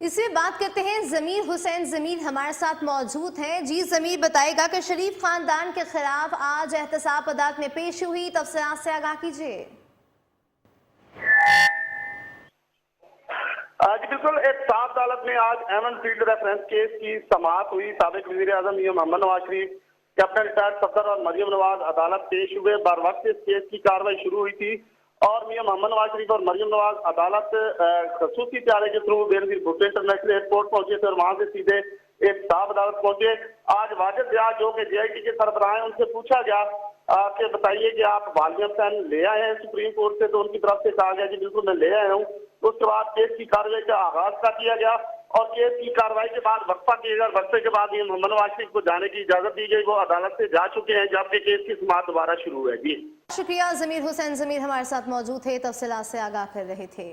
इसी बात करते हैं जमीर हुसैन। जमीर हमारे साथ मौजूद हैं। जी जमीर, बताएगा कि शरीफ खानदान के खिलाफ आज एहतसाब अदालत में पेश हुई, तफसीलात से आगाह कीजिए। जी बिल्कुल, एहतसाब अदालत में आज एमन फील्ड रेफरेंस केस की समाअत हुई। साबिक वजीर आजम मियां मोहम्मद नवाज शरीफ, कैप्टन रिटायर्ड सफदर और मरियम नवाज अदालत पेश हुए। बर वक्त इस केस की कार्रवाई शुरू हुई थी और मियां मोहम्मद नवाज शरीफ और मरियम नवाज अदालत खसूसी प्यारे के through Benazir Bhutto international airport पहुंचे थे और वहां से सीधे एहतसाब अदालत पहुंचे। आज वाजिद रियाज जो कि JIT के सरबराह हैं, उनसे पूछा गया कि बताइए कि आप वालिया हुसैन ले आए हैं सुप्रीम कोर्ट से, तो उनकी तरफ से कहा गया कि बिल्कुल मैं ले आया हूँ। उसके बाद केस की कार्रवाई का आगाज का किया गया और केस की कार्रवाई के बाद वक्फा किया गया। वक्फे के बाद ये मोहम्मद नवाज शरीफ को जाने की इजाजत दी गई। वो अदालत से जा चुके हैं, जबकि केस की समाअत दोबारा शुरू है। जी शुक्रिया जमीर हुसैन। जमीर हमारे साथ मौजूद थे, तफसीलात से आगाह कर रहे थे।